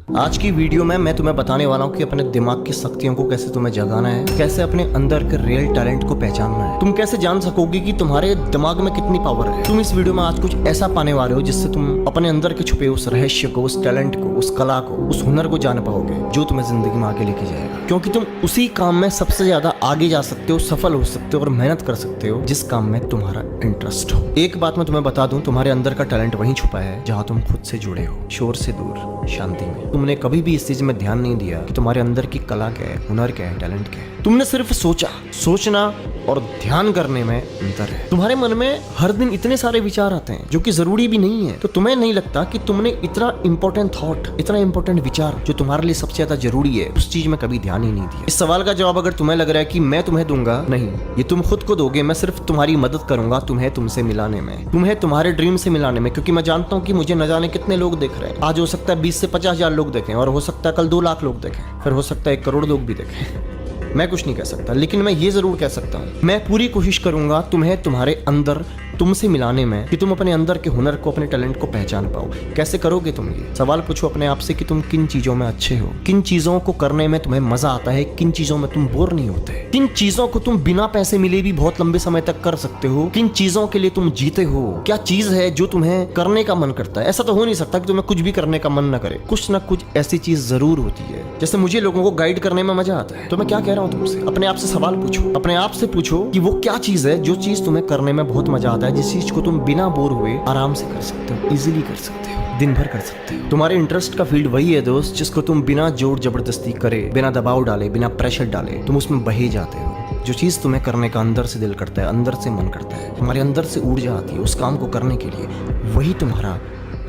आज की वीडियो में मैं तुम्हें बताने वाला हूँ कि अपने दिमाग की शक्तियों को कैसे तुम्हें जगाना है, कैसे अपने अंदर के रियल टैलेंट को पहचानना है। तुम कैसे जान सकोगे कि तुम्हारे दिमाग में कितनी पावर है। तुम इस वीडियो में आज कुछ ऐसा पाने वाले हो जिससे तुम अपने अंदर के छुपे उस रहस्य को, उस टैलेंट को, उस कला को, उस हुनर को जान पाओगे जो तुम्हें जिंदगी में आगे लेके जाएगा। क्योंकि तुम उसी काम में सबसे ज्यादा आगे जा सकते हो, सफल हो सकते हो और मेहनत कर सकते हो जिस काम में तुम्हारा इंटरेस्ट हो। एक बात मैं तुम्हें बता दूं, तुम्हारे अंदर का टैलेंट वहीं छुपा है जहां तुम खुद से जुड़े हो, शोर से दूर, शांति में। तुमने कभी भी इस चीज में ध्यान नहीं दिया कि तुम्हारे अंदर की कला क्या है, हुनर क्या है, टैलेंट क्या है। तुमने सिर्फ सोचा। सोचना और ध्यान करने में अंतर है। तुम्हारे मन में हर दिन इतने सारे विचार आते हैं जो कि जरूरी भी नहीं है, तो तुम्हें नहीं लगता कि तुमने इतना इंपॉर्टेंट थॉट, इतना इंपॉर्टेंट विचार जो तुम्हारे लिए सबसे ज्यादा जरूरी है, उस चीज में कभी ध्यान ही नहीं दिया। इस सवाल का जवाब अगर तुम्हें लग रहा है कि मैं तुम्हें दूंगा, नहीं, ये तुम खुद को दोगे। मैं सिर्फ तुम्हारी मदद करूंगा तुम्हें तुमसे मिलाने में, तुम्हें तुम्हारे ड्रीम से मिलाने में। क्योंकि मैं जानता हूँ कि मुझे न जाने कितने लोग देख रहे हैं। आज हो सकता है 20 से 50 हजार लोग देखें, और हो सकता है कल 2 लाख लोग देखें, फिर हो सकता है 1 करोड़ लोग भी देखें। मैं कुछ नहीं कह सकता, लेकिन मैं ये जरूर कह सकता हूँ, मैं पूरी कोशिश करूंगा तुम्हें तुम्हारे अंदर तुमसे मिलाने में, कि तुम अपने अंदर के हुनर को, अपने टैलेंट को पहचान पाओ। कैसे करोगे तुम ये? सवाल पूछो अपने आप से कि तुम किन चीजों में अच्छे हो, किन चीजों को करने में तुम्हें मजा आता है, किन चीजों में तुम बोर नहीं होते, किन चीजों को तुम बिना पैसे मिले भी बहुत लंबे समय तक कर सकते हो, किन चीजों के लिए तुम जीते हो। क्या चीज है जो तुम्हें करने का मन करता है? ऐसा तो हो नहीं सकता कि तुम्हें कुछ भी करने का मन न करे। कुछ ना कुछ ऐसी चीज जरूर होती है। जैसे मुझे लोगों को गाइड करने में मजा आता है, तो मैं क्या कह रहा हूँ तुमसे, अपने आप से सवाल पूछो, अपने आप से पूछो कि वो क्या चीज है जो चीज तुम्हें करने में बहुत मजा आता है, जिस चीज को तुम बिना बोर हुए आराम से कर सकते हो, इजीली कर सकते हो, दिन भर कर सकते हो। तुम्हारे इंटरेस्ट का फील्ड वही है दोस्त, जिसको तुम बिना जोर जबरदस्ती करे, बिना दबाव डाले, बिना प्रेशर डाले तुम उसमें बहे जाते हो। जो चीज तुम्हें करने का अंदर से दिल करता है, अंदर से मन करता है, तुम्हारे अंदर से ऊर्जा आती है उस काम को करने के लिए, वही तुम्हारा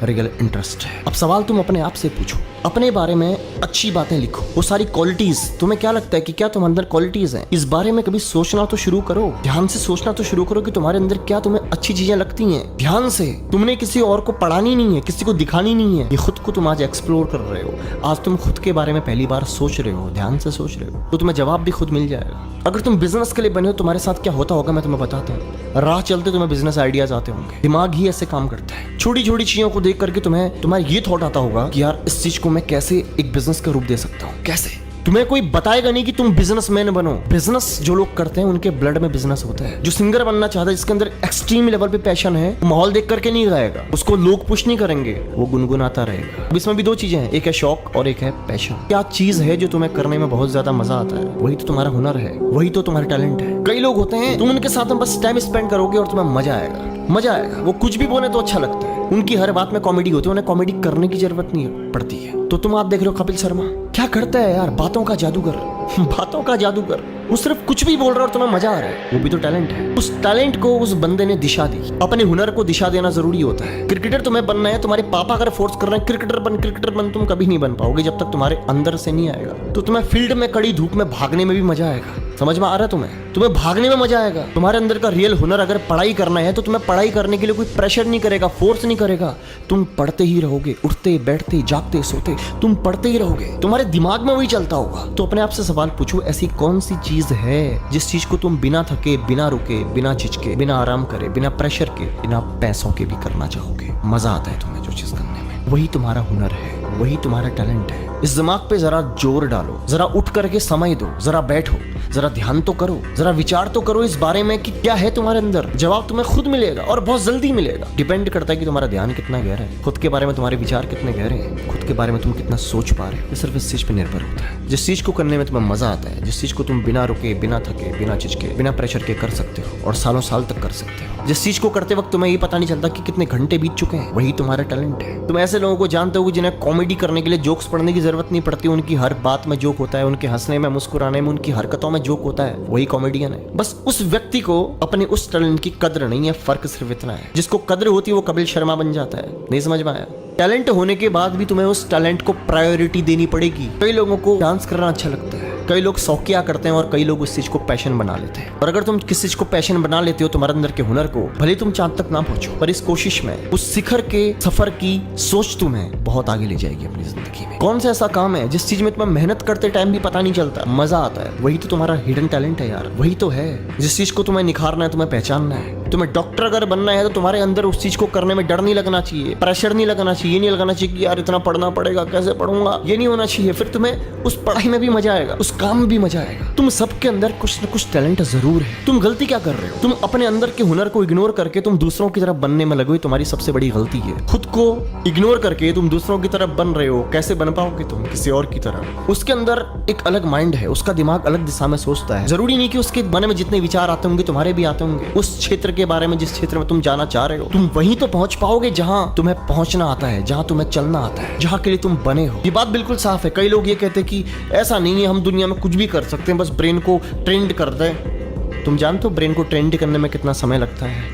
रियल इंटरेस्ट है। अब सवाल तुम अपने आप से पूछो, अपने बारे में अच्छी बातें लिखो, वो सारी क्वालिटीज। तुम्हें क्या लगता है कि क्या तुम अंदर क्वालिटीज हैं? इस बारे में कभी सोचना तो शुरू करो, ध्यान से सोचना तो शुरू करो कि तुम्हारे अंदर क्या तुम्हें अच्छी चीजें लगती हैं। ध्यान से। तुमने किसी और को पढ़ानी नहीं है, किसी को दिखानी नहीं है, ये खुद को तुम आज एक्सप्लोर कर रहे हो। आज तुम खुद के बारे में पहली बार सोच रहे हो, ध्यान से सोच रहे हो, तो तुम्हें जवाब भी खुद मिल जाएगा। अगर तुम बिजनेस के लिए बने हो, तुम्हारे साथ क्या होता होगा मैं तुम्हें बताता हूँ। राह चलते तुम्हें बिजनेस आइडियाज आते होंगे। दिमाग ही ऐसे काम करता है। छोटी छोटी चीजों को देख करके तुम्हारा ये थॉट आता होगा कि यार इस चीज को मैं कैसे एक बिजनेस का रूप दे सकता हूँ, कैसे। तुम्हें कोई बताएगा नहीं कि तुम बिजनेसमैन बनो। बिजनेस जो लोग करते हैं उनके ब्लड में बिजनेस होता है। जो सिंगर बनना चाहता है, जिसके अंदर एक्सट्रीम लेवल पे पैशन है, माहौल देख करके नहीं गाएगा, उसको लोग पुश नहीं करेंगे, वो गुनगुनाता रहेगा। अब इसमें भी 2 चीजें हैं, एक है शौक और एक है पैशन। क्या चीज है जो तुम्हें करने में बहुत ज्यादा मजा आता है? वही तो तुम्हारा हुनर है, वही तो तुम्हारा टैलेंट है। कई लोग होते हैं, तुम उनके साथ में बस टाइम स्पेंड करोगे और तुम्हें मजा आएगा, मजा आएगा। वो कुछ भी बोले तो अच्छा लगता है, उनकी हर बात में कॉमेडी होती है, उन्हें कॉमेडी करने की जरूरत नहीं पड़ती है। तो तुम आप देख रहे हो कपिल शर्मा क्या करता है यार, बातों का जादूगर, बातों का जादूगर। वो सिर्फ कुछ भी बोल रहा है और तुम्हें मजा आ रहा है, वो भी तो टैलेंट है। उस टैलेंट को उस बंदे ने दिशा दी। अपने हुनर को दिशा देना जरूरी होता है। क्रिकेटर तुम्हें बनना है, तुम्हारे पापा अगर फोर्स कर रहे हैं क्रिकेटर बन, तुम कभी नहीं बन पाओगे जब तक तुम्हारे अंदर से नहीं आएगा। तो तुम्हें फील्ड में कड़ी धूप में भागने में भी मजा आएगा। समझ में आ रहा है तुम्हें भागने में मजा आएगा। तुम्हारे अंदर का रियल हुनर अगर पढ़ाई करना है, तो तुम्हें पढ़ाई करने के लिए कोई प्रेशर नहीं करेगा, फोर्स नहीं करेगा। तुम पढ़ते ही रहोगे, उठते बैठते जागते सोते तुम पढ़ते ही रहोगे। तुम्हारे दिमाग में वही चलता होगा। तो अपने आप से सवाल पूछो, ऐसी कौन सी चीज है जिस चीज को तुम बिना थके, बिना रुके, बिना झिझके, बिना आराम करे, बिना प्रेशर के, बिना पैसों के भी करना चाहोगे? मजा आता है तुम्हें जो चीज करने में, वही तुम्हारा हुनर है, वही तुम्हारा टैलेंट है। इस दिमाग पे जरा जोर डालो, जरा उठ करके समय दो, जरा बैठो, जरा ध्यान तो करो, जरा विचार तो करो इस बारे में कि क्या है तुम्हारे अंदर। जवाब तुम्हें खुद मिलेगा और बहुत जल्दी मिलेगा। डिपेंड करता है कि तुम्हारा ध्यान कितना गहरा है, खुद के बारे में तुम्हारे विचार कितने गहरे हैं, खुद के बारे में तुम कितना सोच पा रहे हो। ये सिर्फ इस चीज पे निर्भर होता है। जिस चीज को करने में तुम्हें मजा आता है, जिस चीज को तुम बिना रुके, बिना थके, बिना झिझके, बिना प्रेशर के कर सकते हो और सालों साल तक कर सकते हो, जिस चीज को करते वक्त तुम्हें ये पता नहीं चलता कि कितने घंटे बीत चुके हैं, वही तुम्हारा टैलेंट है। तुम ऐसे लोगों को जानते हो जिन्हें कॉमेडी करने के लिए जोक्स पढ़ने की जरूरत नहीं पड़ती, उनकी हर बात में जोक होता है, उनके हंसने में, मुस्कुराने में, उनकी हरकतों में जोक होता है, वही कॉमेडियन है। बस उस व्यक्ति को अपने उस टैलेंट की कद्र नहीं है, फर्क सिर्फ इतना है। जिसको कद्र होती है वो कपिल शर्मा बन जाता है। नहीं समझ में आया? टैलेंट होने के बाद भी तुम्हें उस टैलेंट को प्रायोरिटी देनी पड़ेगी। कई लोगों को डांस करना अच्छा लगता है, कई लोग शौकिया करते हैं और कई लोग उस चीज को पैशन बना लेते हैं। और अगर तुम किसी चीज को पैशन बना लेते हो, तुम्हारे अंदर के हुनर को, भले तुम चांद तक ना पहुंचो, पर इस कोशिश में, उस शिखर के सफर की सोच तुम्हें बहुत आगे ले जाएगी अपनी जिंदगी में। कौन सा ऐसा काम है जिस चीज में तुम्हें मेहनत करते टाइम भी पता नहीं चलता, मजा आता है? वही तो तुम्हारा हिडन टैलेंट है यार, वही तो है। जिस चीज को तुम्हें निखारना है, तुम्हें पहचानना है, तुम्हें डॉक्टर अगर बनना है तो तुम्हारे अंदर उस चीज को करने में डर नहीं लगना चाहिए, प्रेशर नहीं लगना चाहिए, ये नहीं लगना चाहिए कि यार इतना पढ़ना पड़ेगा, कैसे पढ़ूंगा, ये नहीं होना चाहिए। फिर तुम्हें उस पढ़ाई में भी मजा आएगा, उस काम में भी मजा आएगा। तुम सबके अंदर कुछ न कुछ टैलेंट जरूर है। तुम गलती क्या कर रहे हो? तुम अपने अंदर के हुनर को इग्नोर करके तुम दूसरों की तरफ बनने में लगे हो, तुम्हारी सबसे बड़ी गलती है। खुद को इग्नोर करके तुम दूसरों की तरफ बन रहे हो, कैसे बन पाओगे तुम किसी और की तरह? उसके अंदर एक अलग माइंड है, उसका दिमाग अलग दिशा में सोचता है। जरूरी नहीं कि उसके मन में जितने विचार आते होंगे तुम्हारे भी आते होंगे। उस क्षेत्र के बारे में जिस क्षेत्र में तुम जाना चाह रहे हो, तुम वहीं तो पहुंच पाओगे जहां तुम्हें पहुंचना आता है, जहां तुम्हें चलना आता है, जहां के लिए तुम बने हो। ये बात बिल्कुल साफ है। कई लोग ये कहते हैं कि ऐसा नहीं है, हम दुनिया में कुछ भी कर सकते हैं, बस ब्रेन को ट्रेंड कर दें। तुम जानते हो ब्रेन को ट्रेंड करने में कितना समय लगता है?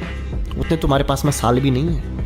उतने तुम्हारे पास में साल भी नहीं है।